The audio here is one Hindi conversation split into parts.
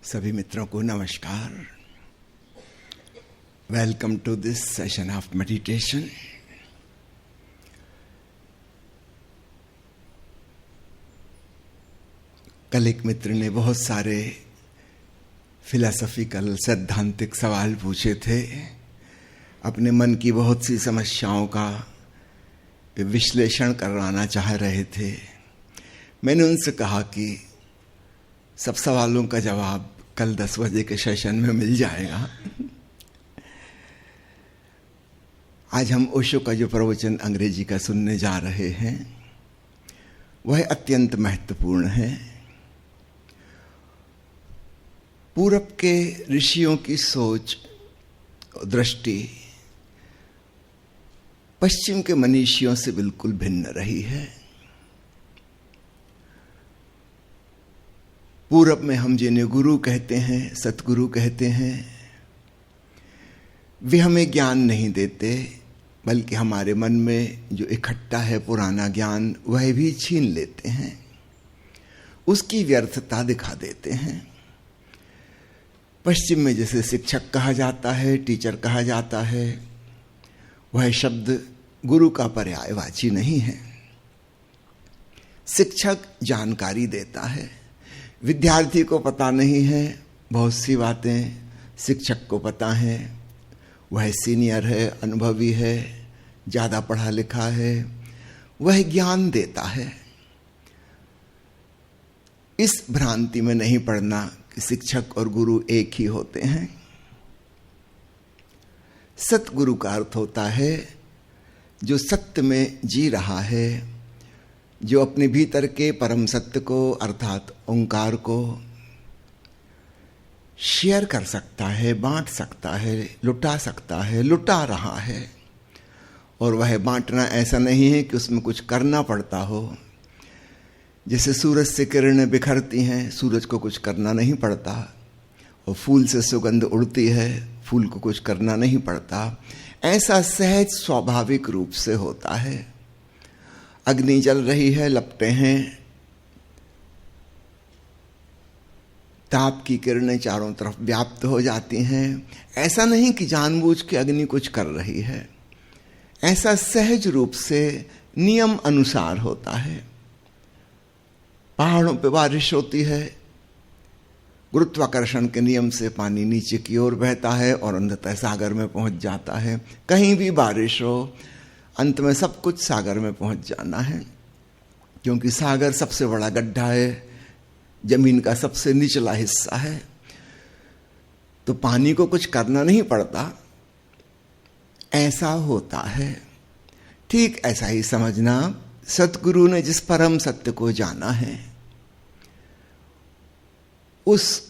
सभी मित्रों को नमस्कार। Welcome to this session of meditation. कल एक मित्र ने बहुत सारे फिलॉसफिकल सैद्धांतिक सवाल पूछे थे। अपने मन की बहुत सी समस्याओं का विश्लेषण करवाना चाह रहे थे। मैंने उनसे कहा कि सब सवालों का जवाब कल 10 बजे के सेशन में मिल जाएगा। आज हम ओशो का जो प्रवचन अंग्रेजी का सुनने जा रहे हैं वह अत्यंत महत्वपूर्ण है। पूरब के ऋषियों की सोच और दृष्टि पश्चिम के मनीषियों से बिल्कुल भिन्न रही है। पूरब में हम जिन्हें गुरु कहते हैं, सतगुरु कहते हैं, वे हमें ज्ञान नहीं देते, बल्कि हमारे मन में जो इकट्ठा है पुराना ज्ञान वह भी छीन लेते हैं, उसकी व्यर्थता दिखा देते हैं। पश्चिम में जैसे शिक्षक कहा जाता है, टीचर कहा जाता है, वह शब्द गुरु का पर्यायवाची नहीं है। शिक्षक जानकारी देता है, विद्यार्थी को पता नहीं है बहुत सी बातें, शिक्षक को पता है, वह सीनियर है, अनुभवी है, ज़्यादा पढ़ा लिखा है, वह ज्ञान देता है। इस भ्रांति में नहीं पड़ना कि शिक्षक और गुरु एक ही होते हैं। सतगुरु का अर्थ होता है जो सत्य में जी रहा है, जो अपने भीतर के परम सत्य को अर्थात ओंकार को शेयर कर सकता है, बांट सकता है, लुटा सकता है, लुटा रहा है। और वह बांटना ऐसा नहीं है कि उसमें कुछ करना पड़ता हो। जैसे सूरज से किरणें बिखरती हैं, सूरज को कुछ करना नहीं पड़ता, और फूल से सुगंध उड़ती है, फूल को कुछ करना नहीं पड़ता। ऐसा सहज स्वाभाविक रूप से होता है। अग्नि जल रही है, लपटें हैं, ताप की किरणें चारों तरफ व्याप्त हो जाती हैं। ऐसा नहीं कि जानबूझ के अग्नि कुछ कर रही है, ऐसा सहज रूप से नियम अनुसार होता है। पहाड़ों पे बारिश होती है, गुरुत्वाकर्षण के नियम से पानी नीचे की ओर बहता है और अंततः सागर में पहुंच जाता है। कहीं भी बारिश हो, अंत में सब कुछ सागर में पहुंच जाना है, क्योंकि सागर सबसे बड़ा गड्ढा है, जमीन का सबसे निचला हिस्सा है। तो पानी को कुछ करना नहीं पड़ता, ऐसा होता है। ठीक ऐसा ही समझना, सतगुरु ने जिस परम सत्य को जाना है, उस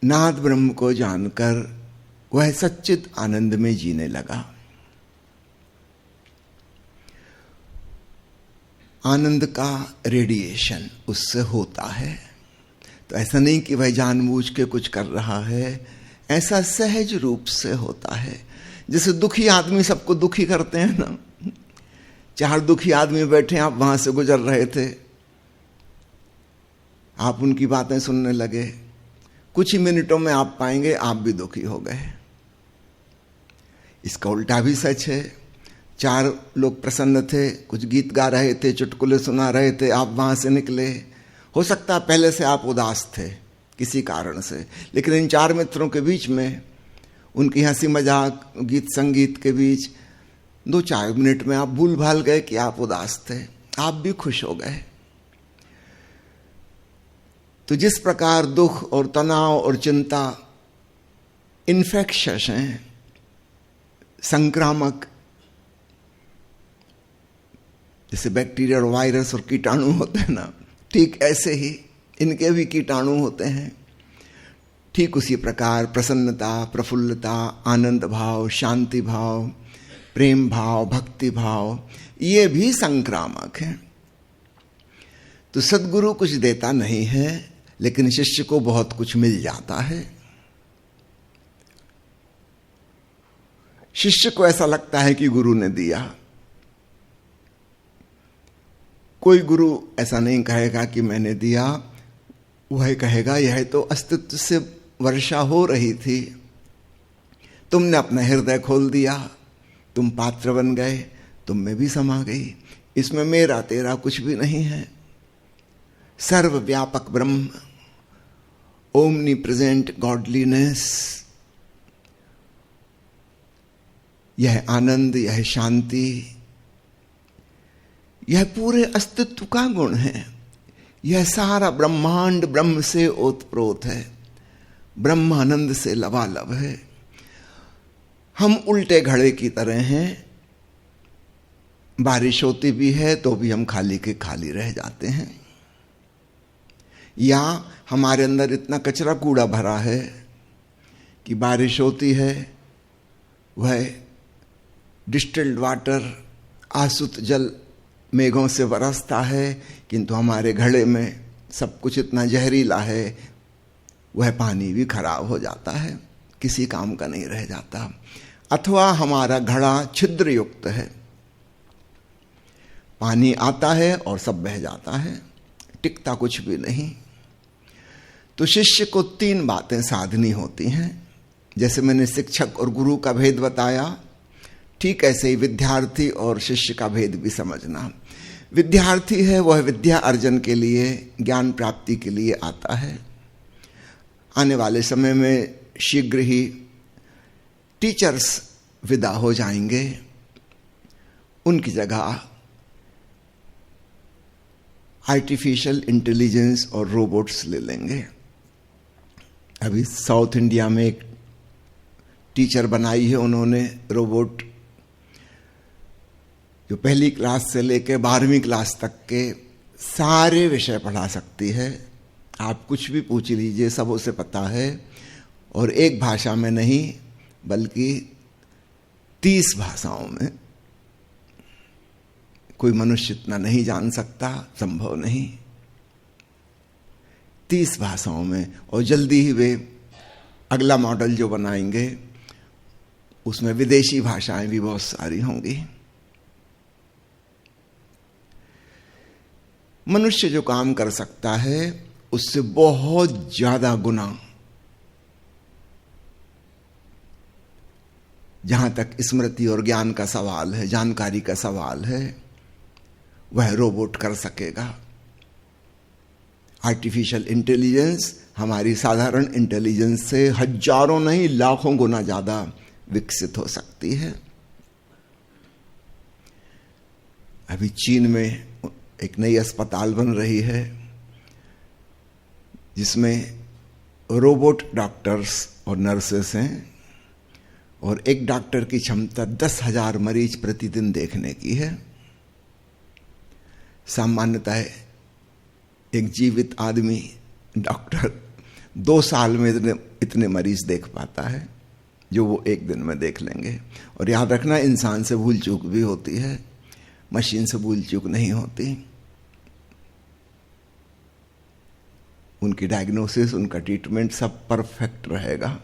नाद ब्रह्म को जानकर वह सच्चित आनंद में जीने लगा। आनंद का रेडिएशन उससे होता है। तो ऐसा नहीं कि वह जानबूझ के कुछ कर रहा है, ऐसा सहज रूप से होता है। जैसे दुखी आदमी सबको दुखी करते हैं ना। 4 दुखी आदमी बैठे, आप वहां से गुजर रहे थे, आप उनकी बातें सुनने लगे, कुछ ही मिनटों में आप पाएंगे आप भी दुखी हो गए। इसका उल्टा भी सच है। 4 लोग प्रसन्न थे, कुछ गीत गा रहे थे, चुटकुले सुना रहे थे, आप वहां से निकले। हो सकता है पहले से आप उदास थे किसी कारण से, लेकिन इन 4 मित्रों के बीच में, उनकी हंसी मजाक, गीत संगीत के बीच 2-4 मिनट में आप भूल भाल गए कि आप उदास थे, आप भी खुश हो गए। तो जिस प्रकार दुख और तनाव और चिंता इन्फेक्शस हैं, संक्रामक, जैसे बैक्टीरिया और वायरस और कीटाणु होते हैं ना, ठीक ऐसे ही इनके भी कीटाणु होते हैं। ठीक उसी प्रकार प्रसन्नता, प्रफुल्लता, आनंद भाव, शांति भाव, प्रेम भाव, भक्ति भाव, ये भी संक्रामक हैं। तो सद्गुरु कुछ देता नहीं है, लेकिन शिष्य को बहुत कुछ मिल जाता है। शिष्य को ऐसा लगता है कि गुरु ने दिया। कोई गुरु ऐसा नहीं कहेगा कि मैंने दिया, वह कहेगा यह तो अस्तित्व से वर्षा हो रही थी, तुमने अपना हृदय खोल दिया, तुम पात्र बन गए, तुम में भी समा गई, इसमें मेरा तेरा कुछ भी नहीं है। सर्वव्यापक ब्रह्म, ओमनी प्रेजेंट गॉडलीनेस, यह आनंद, यह शांति, यह पूरे अस्तित्व का गुण है। यह सारा ब्रह्मांड ब्रह्म से ओतप्रोत है, ब्रह्म आनंद से लबालब है। हम उल्टे घड़े की तरह हैं, बारिश होती भी है तो भी हम खाली के खाली रह जाते हैं, या हमारे अंदर इतना कचरा कूड़ा भरा है कि बारिश होती है, वह डिस्टिल्ड वाटर, आसुत जल मेघों से बरसता है, किंतु हमारे घड़े में सब कुछ इतना जहरीला है, वह पानी भी खराब हो जाता है, किसी काम का नहीं रह जाता। अथवा हमारा घड़ा छिद्र युक्त है, पानी आता है और सब बह जाता है, टिकता कुछ भी नहीं। तो शिष्य को 3 बातें साधनी होती हैं। जैसे मैंने शिक्षक और गुरु का भेद बताया, ठीक ऐसे ही विद्यार्थी और शिष्य का भेद भी समझना। विद्यार्थी है वह विद्या अर्जन के लिए, ज्ञान प्राप्ति के लिए आता है। आने वाले समय में शीघ्र ही टीचर्स विदा हो जाएंगे, उनकी जगह आर्टिफिशियल इंटेलिजेंस और रोबोट्स ले लेंगे। अभी साउथ इंडिया में एक टीचर बनाई है उन्होंने रोबोट, जो 1ली क्लास से लेकर 12वीं क्लास तक के सारे विषय पढ़ा सकती है। आप कुछ भी पूछ लीजिए, सब उसे पता है, और एक भाषा में नहीं बल्कि 30 भाषाओं में। कोई मनुष्य इतना नहीं जान सकता, संभव नहीं। 30 भाषाओं में, और जल्दी ही वे अगला मॉडल जो बनाएंगे उसमें विदेशी भाषाएं भी बहुत सारी होंगी। मनुष्य जो काम कर सकता है उससे बहुत ज्यादा गुना, जहां तक स्मृति और ज्ञान का सवाल है, जानकारी का सवाल है, वह रोबोट कर सकेगा। आर्टिफिशियल इंटेलिजेंस हमारी साधारण इंटेलिजेंस से हजारों नहीं लाखों गुना ज्यादा विकसित हो सकती है। अभी चीन में एक नई अस्पताल बन रही है जिसमें रोबोट डॉक्टर्स और नर्सेस हैं, और एक डॉक्टर की क्षमता 10,000 मरीज प्रतिदिन देखने की है। सामान्यतः एक जीवित आदमी डॉक्टर 2 साल में इतने मरीज देख पाता है जो वो 1 दिन में देख लेंगे। और याद रखना, इंसान से भूल चूक भी होती है, मशीन से भूल चूक नहीं होती। उनकी डायग्नोसिस, उनका ट्रीटमेंट सब परफेक्ट रहेगा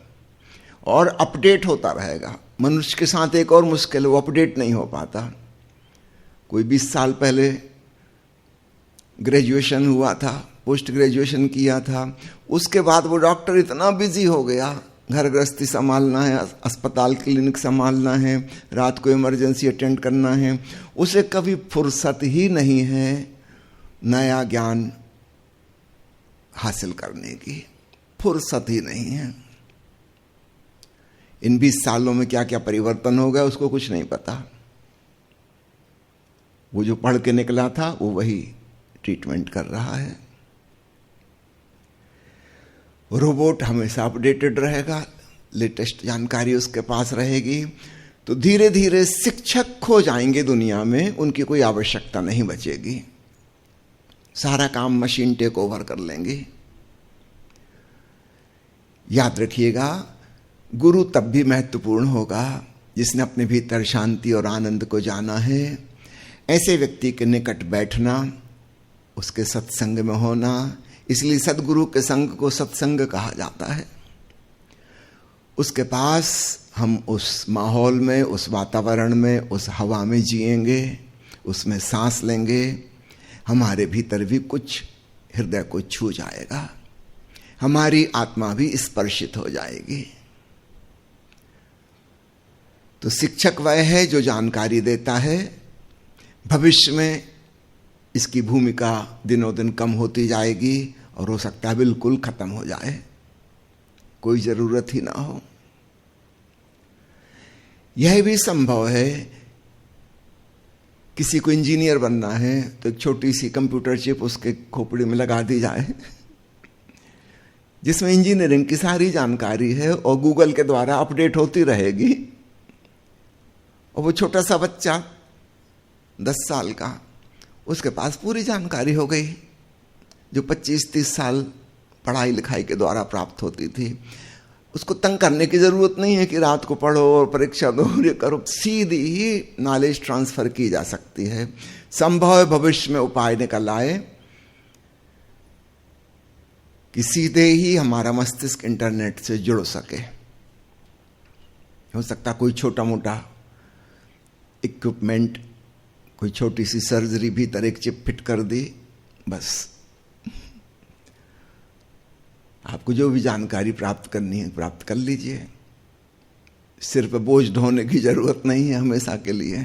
और अपडेट होता रहेगा। मनुष्य के साथ एक और मुश्किल है, वो अपडेट नहीं हो पाता। कोई 20 साल पहले ग्रेजुएशन हुआ था, पोस्ट ग्रेजुएशन किया था, उसके बाद वो डॉक्टर इतना बिजी हो गया, घर गृहस्थी संभालना है, अस्पताल क्लिनिक संभालना है, रात को इमरजेंसी अटेंड करना है, उसे कभी फुर्सत ही नहीं है नया ज्ञान हासिल करने की, फुर्सत ही नहीं है। इन 20 सालों में क्या क्या परिवर्तन हो गया उसको कुछ नहीं पता। वो जो पढ़ के निकला था वो वही ट्रीटमेंट कर रहा है। रोबोट हमेशा अपडेटेड रहेगा, लेटेस्ट जानकारी उसके पास रहेगी। तो धीरे धीरे शिक्षक खो जाएंगे दुनिया में, उनकी कोई आवश्यकता नहीं बचेगी, सारा काम मशीन टेक ओवर कर लेंगी। याद रखिएगा, गुरु तब भी महत्वपूर्ण होगा जिसने अपने भीतर शांति और आनंद को जाना है। ऐसे व्यक्ति के निकट बैठना, उसके सत्संग में होना, इसलिए सद्गुरु के संग को सत्संग कहा जाता है। उसके पास हम उस माहौल में, उस वातावरण में, उस हवा में जिएंगे, उसमें सांस लेंगे, हमारे भीतर भी कुछ हृदय को छू जाएगा। हमारी आत्मा भी स्पर्शित हो जाएगी। तो शिक्षक वह है जो जानकारी देता है। भविष्य में इसकी भूमिका दिनों दिन कम होती जाएगी और हो सकता है बिल्कुल खत्म हो जाए, कोई जरूरत ही ना हो। यह भी संभव है, किसी को इंजीनियर बनना है तो एक छोटी सी कंप्यूटर चिप उसके खोपड़ी में लगा दी जाए जिसमें इंजीनियरिंग की सारी जानकारी है और गूगल के द्वारा अपडेट होती रहेगी। और वो छोटा सा बच्चा 10 साल का, उसके पास पूरी जानकारी हो गई जो 25-30 साल पढ़ाई लिखाई के द्वारा प्राप्त होती थी। उसको तंग करने की जरूरत नहीं है कि रात को पढ़ो और परीक्षा दो और ये करो, सीधी ही नॉलेज ट्रांसफर की जा सकती है। संभव है भविष्य में उपाय निकल आए कि सीधे ही हमारा मस्तिष्क इंटरनेट से जुड़ सके। हो सकता कोई छोटा मोटा इक्विपमेंट, कोई छोटी सी सर्जरी, भीतर एक चिप फिट कर दी, बस आपको जो भी जानकारी प्राप्त करनी है प्राप्त कर लीजिए। सिर पे बोझ ढोने की जरूरत नहीं है हमेशा के लिए।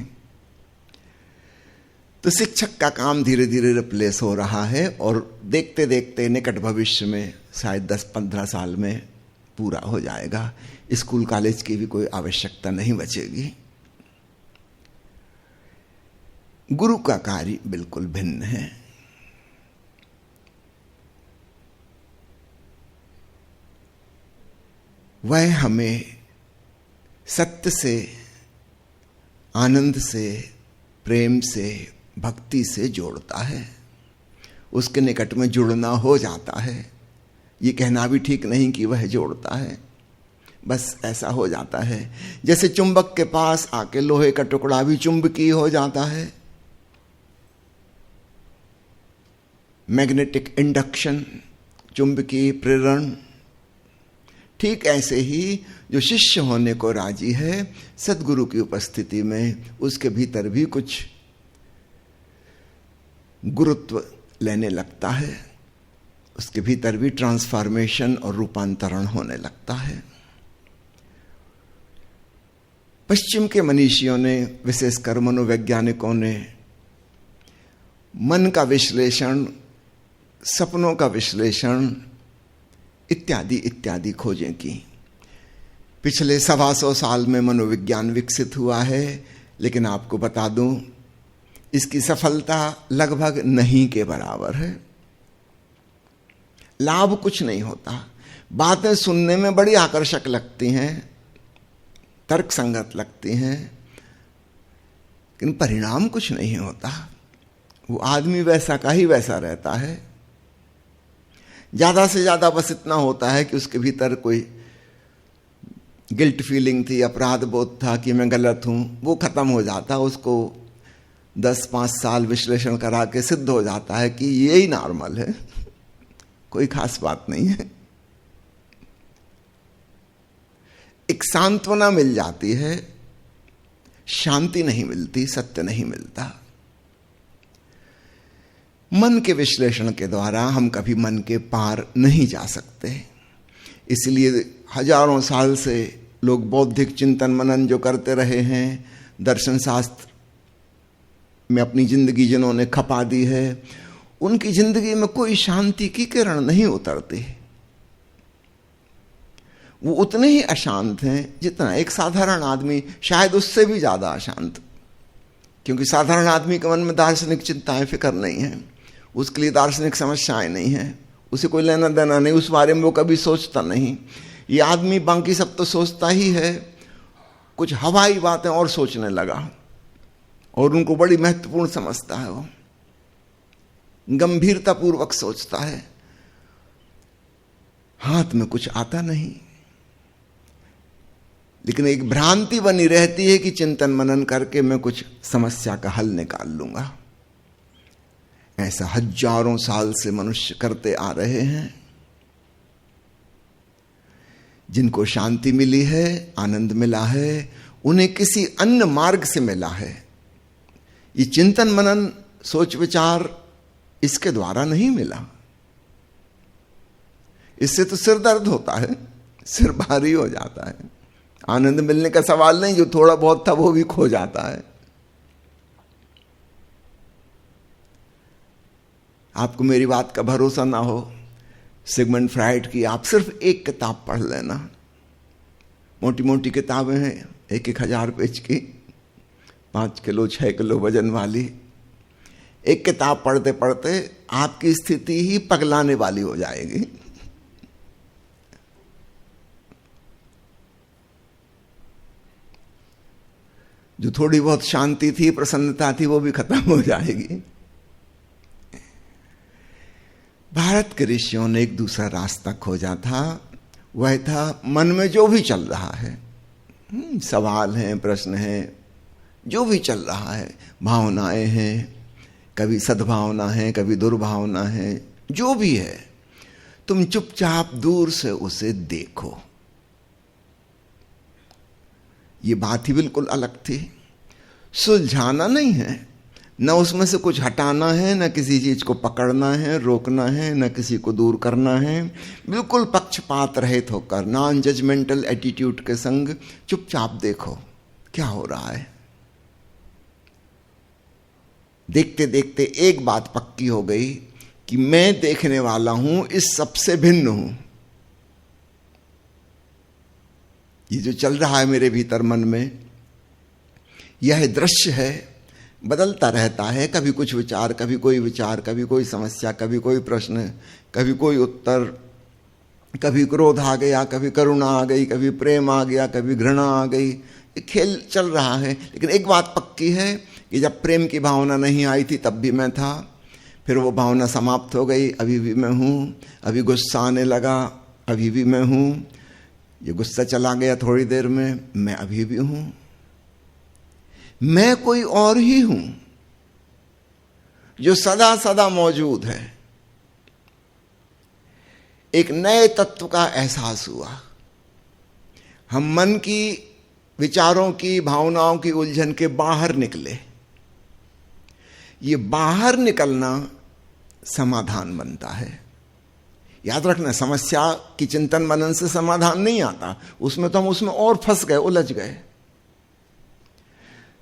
तो शिक्षक का काम धीरे धीरे रिप्लेस हो रहा है और देखते देखते निकट भविष्य में शायद 10-15 साल में पूरा हो जाएगा। स्कूल कॉलेज की भी कोई आवश्यकता नहीं बचेगी। गुरु का कार्य बिल्कुल भिन्न है। वह हमें सत्य से, आनंद से, प्रेम से, भक्ति से जोड़ता है। उसके निकट में जुड़ना हो जाता है। ये कहना भी ठीक नहीं कि वह जोड़ता है, बस ऐसा हो जाता है। जैसे चुंबक के पास आके लोहे का टुकड़ा भी चुंबकीय हो जाता है, मैग्नेटिक इंडक्शन, चुंबकीय प्रेरण। ठीक ऐसे ही जो शिष्य होने को राजी है, सद्गुरु की उपस्थिति में उसके भीतर भी कुछ गुरुत्व लेने लगता है, उसके भीतर भी ट्रांसफॉर्मेशन और रूपांतरण होने लगता है। पश्चिम के मनीषियों ने, विशेषकर मनोवैज्ञानिकों ने, मन का विश्लेषण, सपनों का विश्लेषण इत्यादि इत्यादि खोजें की। पिछले 125 साल में मनोविज्ञान विकसित हुआ है, लेकिन आपको बता दूं इसकी सफलता लगभग नहीं के बराबर है। लाभ कुछ नहीं होता। बातें सुनने में बड़ी आकर्षक लगती हैं, तर्क संगत लगती हैं, लेकिन परिणाम कुछ नहीं होता। वो आदमी वैसा का ही वैसा रहता है। ज्यादा से ज्यादा बस इतना होता है कि उसके भीतर कोई गिल्ट फीलिंग थी, अपराध बोध था कि मैं गलत हूं, वो खत्म हो जाता। उसको 10-5 साल विश्लेषण करा के सिद्ध हो जाता है कि यही नॉर्मल है, कोई खास बात नहीं है। एक सांत्वना मिल जाती है, शांति नहीं मिलती, सत्य नहीं मिलता। मन के विश्लेषण के द्वारा हम कभी मन के पार नहीं जा सकते। इसलिए हजारों साल से लोग बौद्धिक चिंतन मनन जो करते रहे हैं, दर्शन शास्त्र में अपनी जिंदगी जिन्होंने खपा दी है, उनकी जिंदगी में कोई शांति की किरण नहीं उतरती। वो उतने ही अशांत हैं जितना एक साधारण आदमी, शायद उससे भी ज्यादा अशांत, क्योंकि साधारण आदमी के मन में दार्शनिक चिंताएं, फिक्र नहीं है, उसके लिए दार्शनिक समस्याएं नहीं है, उसे कोई लेना देना नहीं, उस बारे में वो कभी सोचता नहीं। ये आदमी बाकी सब तो सोचता ही है, कुछ हवाई बातें और सोचने लगा और उनको बड़ी महत्वपूर्ण समझता है। वो गंभीरतापूर्वक सोचता है, हाथ में कुछ आता नहीं, लेकिन एक भ्रांति बनी रहती है कि चिंतन मनन करके मैं कुछ समस्या का हल निकाल लूंगा। ऐसा हजारों साल से मनुष्य करते आ रहे हैं। जिनको शांति मिली है, आनंद मिला है, उन्हें किसी अन्य मार्ग से मिला है। ये चिंतन मनन, सोच विचार इसके द्वारा नहीं मिला। इससे तो सिर दर्द होता है, सिर भारी हो जाता है। आनंद मिलने का सवाल नहीं, जो थोड़ा बहुत था वो भी खो जाता है। आपको मेरी बात का भरोसा ना हो, सिगमंड फ्राइड की आप सिर्फ एक किताब पढ़ लेना। मोटी मोटी किताबें हैं, 1,000 पेज की, 5 किलो 6 किलो वजन वाली। एक किताब पढ़ते पढ़ते आपकी स्थिति ही पगलाने वाली हो जाएगी। जो थोड़ी बहुत शांति थी, प्रसन्नता थी, वो भी खत्म हो जाएगी। भारत के ऋषियों ने एक दूसरा रास्ता खोजा था, वह था मन में जो भी चल रहा है, सवाल हैं, प्रश्न हैं, जो भी चल रहा है, भावनाएं हैं, कभी सद्भावना है, कभी दुर्भावना है, जो भी है, तुम चुपचाप दूर से उसे देखो। ये बात ही बिल्कुल अलग थी। सुलझाना नहीं है, न उसमें से कुछ हटाना है, न किसी चीज को पकड़ना है, रोकना है, न किसी को दूर करना है। बिल्कुल पक्षपात रहित होकर, नॉन जजमेंटल एटीट्यूड के संग चुपचाप देखो क्या हो रहा है। देखते देखते एक बात पक्की हो गई कि मैं देखने वाला हूं, इस सबसे भिन्न हूं। ये जो चल रहा है मेरे भीतर मन में, यह दृश्य है, बदलता रहता है। कभी कुछ विचार, कभी कोई विचार, कभी कोई समस्या, कभी कोई प्रश्न, कभी कोई उत्तर, कभी क्रोध आ गया, कभी करुणा आ गई, कभी प्रेम आ गया, कभी घृणा आ गई। ये खेल चल रहा है। लेकिन एक बात पक्की है कि जब प्रेम की भावना नहीं आई थी तब भी मैं था, फिर वो भावना समाप्त हो गई, अभी भी मैं हूं। अभी गुस्सा आने लगा, अभी भी मैं हूं। ये गुस्सा चला गया थोड़ी देर में, मैं अभी भी हूं। मैं कोई और ही हूं जो सदा सदा मौजूद है। एक नए तत्व का एहसास हुआ। हम मन की, विचारों की, भावनाओं की उलझन के बाहर निकले। ये बाहर निकलना समाधान बनता है। याद रखना, समस्या की चिंतन मनन से समाधान नहीं आता, उसमें तो हम उसमें और फंस गए, उलझ गए।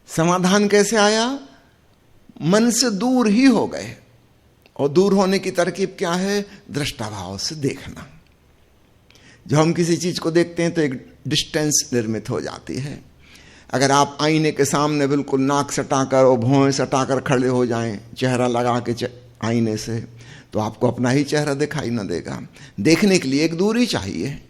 समाधान कैसे आया? मन से दूर ही हो गए। और दूर होने की तरकीब क्या है? दृष्टाभाव से देखना। जब हम किसी चीज को देखते हैं तो एक डिस्टेंस निर्मित हो जाती है। अगर आप आईने के सामने बिल्कुल नाक सटाकर और भौं सटाकर खड़े हो जाएं, चेहरा लगा के आईने से, तो आपको अपना ही चेहरा दिखाई न देगा। देखने के लिए एक दूरी चाहिए।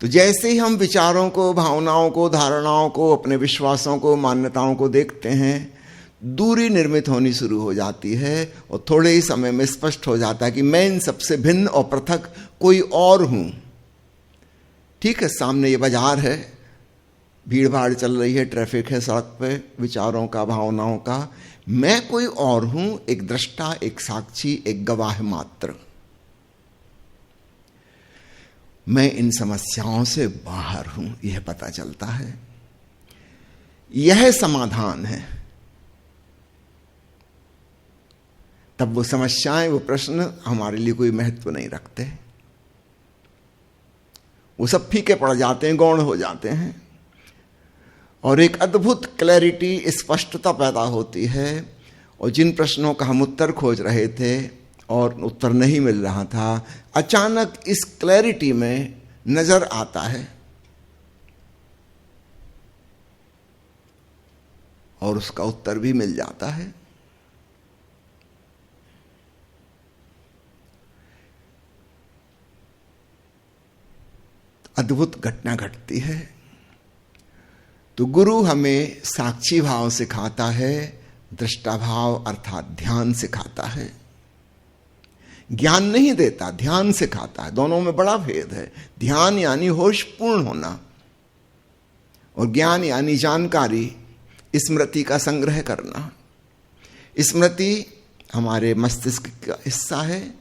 तो जैसे ही हम विचारों को, भावनाओं को, धारणाओं को, अपने विश्वासों को, मान्यताओं को देखते हैं, दूरी निर्मित होनी शुरू हो जाती है। और थोड़े ही समय में स्पष्ट हो जाता है कि मैं इन सबसे भिन्न और पृथक कोई और हूं। ठीक है, सामने ये बाजार है, भीड़ भाड़ चल रही है, ट्रैफिक है सड़क पे, विचारों का, भावनाओं का। मैं कोई और हूं, एक दृष्टा, एक साक्षी, एक गवाह मात्र। मैं इन समस्याओं से बाहर हूं, यह पता चलता है। यह समाधान है। तब वो समस्याएं, वो प्रश्न हमारे लिए कोई महत्व नहीं रखते। वो सब फीके पड़ जाते हैं, गौण हो जाते हैं। और एक अद्भुत क्लैरिटी, स्पष्टता पैदा होती है। और जिन प्रश्नों का हम उत्तर खोज रहे थे और उत्तर नहीं मिल रहा था, अचानक इस क्लैरिटी में नजर आता है और उसका उत्तर भी मिल जाता है। अद्भुत घटना घटती है। तो गुरु हमें साक्षी भाव सिखाता है, दृष्टा भाव अर्थात ध्यान सिखाता है। ज्ञान नहीं देता, ध्यान सिखाता है। दोनों में बड़ा भेद है। ध्यान यानी होश पूर्ण होना, और ज्ञान यानी जानकारी, स्मृति का संग्रह करना। स्मृति हमारे मस्तिष्क का हिस्सा है,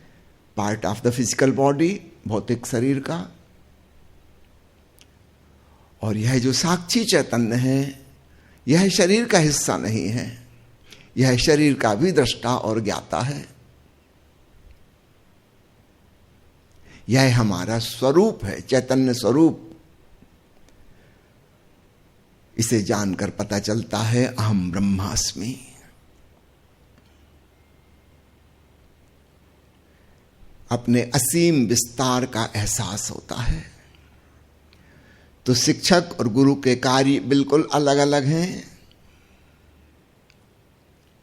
part of the physical body, भौतिक शरीर का। और यह जो साक्षी चैतन्य है, यह शरीर का हिस्सा नहीं है, यह शरीर का भी दृष्टा और ज्ञाता है। यह हमारा स्वरूप है, चैतन्य स्वरूप। इसे जानकर पता चलता है अहम ब्रह्मास्मि। अपने असीम विस्तार का एहसास होता है। तो शिक्षक और गुरु के कार्य बिल्कुल अलग अलग हैं,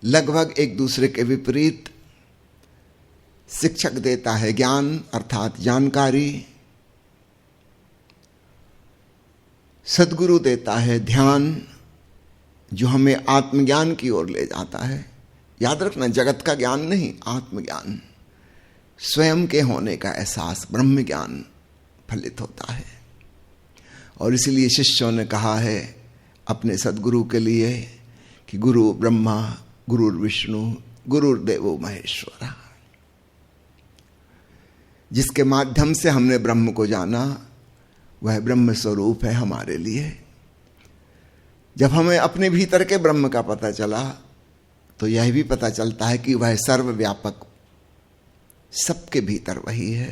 लगभग एक दूसरे के विपरीत। शिक्षक देता है ज्ञान अर्थात जानकारी, सद्गुरु देता है ध्यान जो हमें आत्मज्ञान की ओर ले जाता है। याद रखना, जगत का ज्ञान नहीं, आत्मज्ञान, स्वयं के होने का एहसास, ब्रह्म ज्ञान फलित होता है। और इसलिए शिष्यों ने कहा है अपने सद्गुरु के लिए कि गुरु ब्रह्मा गुरुर्विष्णु गुरुर्देवो महेश्वरा। जिसके माध्यम से हमने ब्रह्म को जाना वह ब्रह्म स्वरूप है हमारे लिए। जब हमें अपने भीतर के ब्रह्म का पता चला तो यह भी पता चलता है कि वह सर्वव्यापक, सबके भीतर वही है।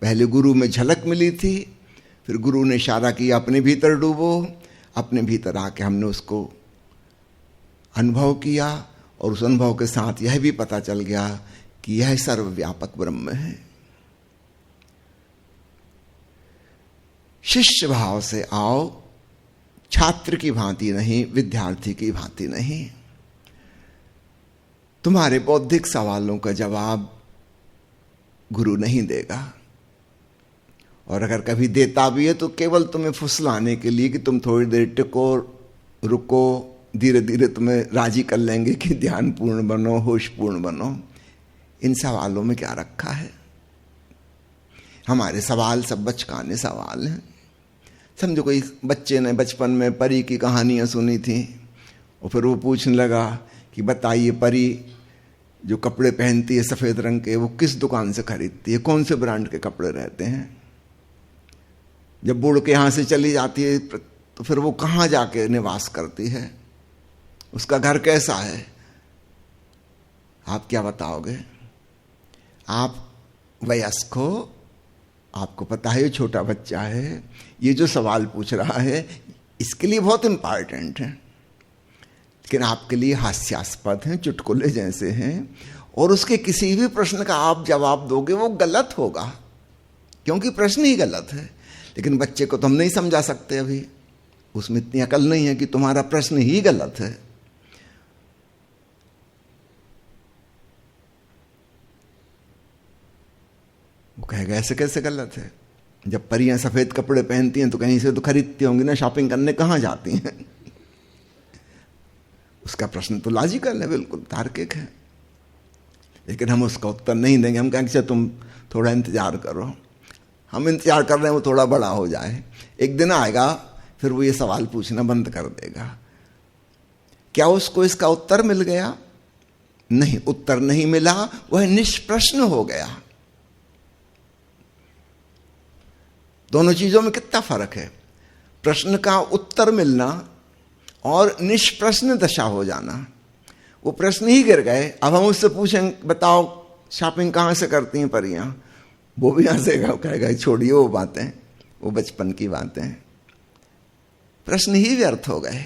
पहले गुरु में झलक मिली थी, फिर गुरु ने इशारा किया अपने भीतर डूबो, अपने भीतर आके हमने उसको अनुभव किया और उस अनुभव के साथ यह भी पता चल गया कि यह सर्वव्यापक ब्रह्म है। शिष्य भाव से आओ, छात्र की भांति नहीं, विद्यार्थी की भांति नहीं। तुम्हारे बौद्धिक सवालों का जवाब गुरु नहीं देगा, और अगर कभी देता भी है तो केवल तुम्हें फुसलाने के लिए कि तुम थोड़ी देर टिको, रुको, धीरे धीरे तुम्हें राजी कर लेंगे कि ध्यान पूर्ण बनो, होश पूर्ण बनो। इन सवालों में क्या रखा है? हमारे सवाल सब बचकाने सवाल हैं। समझो कोई बच्चे ने बचपन में परी की कहानियां सुनी थी और फिर वो पूछने लगा कि बताइए परी जो कपड़े पहनती है सफेद रंग के, वो किस दुकान से खरीदती है, कौन से ब्रांड के कपड़े रहते हैं? जब बूढ़ के यहां से चली जाती है तो फिर वो कहां जाके निवास करती है, उसका घर कैसा है? आप क्या बताओगे? आप वयस्क हो, आपको पता है ये छोटा बच्चा है, ये जो सवाल पूछ रहा है इसके लिए बहुत इंपॉर्टेंट है, लेकिन आपके लिए हास्यास्पद हैं, चुटकुले जैसे हैं, और उसके किसी भी प्रश्न का आप जवाब दोगे वो गलत होगा, क्योंकि प्रश्न ही गलत है। लेकिन बच्चे को तो हम नहीं समझा सकते, अभी उसमें इतनी अकल नहीं है कि तुम्हारा प्रश्न ही गलत है। वो कहेगा ऐसे कैसे गलत है? जब परियां सफेद कपड़े पहनती हैं तो कहीं से तो खरीदती होंगी ना, शॉपिंग करने कहां जाती हैं? उसका प्रश्न तो लॉजिकल है, बिल्कुल तार्किक है, लेकिन हम उसका उत्तर नहीं देंगे। हम कहेंगे तुम थोड़ा इंतजार करो, हम इंतजार कर रहे हैं वो थोड़ा बड़ा हो जाए, एक दिन आएगा फिर वो ये सवाल पूछना बंद कर देगा। क्या उसको इसका उत्तर मिल गया? नहीं, उत्तर नहीं मिला, वह निष्प्रश्न हो गया। दोनों चीजों में कितना फर्क है? प्रश्न का उत्तर मिलना और निष्प्रश्न दशा हो जाना। वो प्रश्न ही गिर गए, अब हम उससे पूछें बताओ शॉपिंग कहां से करती हैं परियां, वो भी हंसेगा, कहेगा छोड़िए वो बातें, वो बचपन की बातें, प्रश्न ही व्यर्थ हो गए।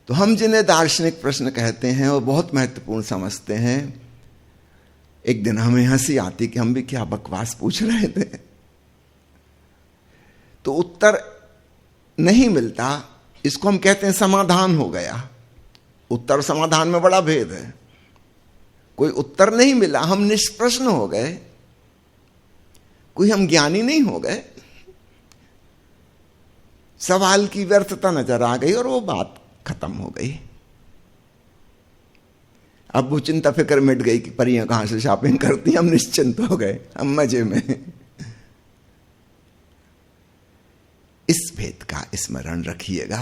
तो हम जिन्हें दार्शनिक प्रश्न कहते हैं और बहुत महत्वपूर्ण समझते हैं, एक दिन हमें हंसी आती कि हम भी क्या बकवास पूछ रहे थे। तो उत्तर नहीं मिलता, इसको हम कहते हैं समाधान हो गया। उत्तर समाधान में बड़ा भेद है। कोई उत्तर नहीं मिला, हम निष्प्रश्न हो गए, कोई हम ज्ञानी नहीं हो गए, सवाल की व्यर्थता नजर आ गई और वो बात खत्म हो गई। अब वो चिंता फिक्र मिट गई कि परियां कहां से शॉपिंग करती, हम निश्चिंत हो गए, हम मजे में। इस भेद का स्मरण रखिएगा।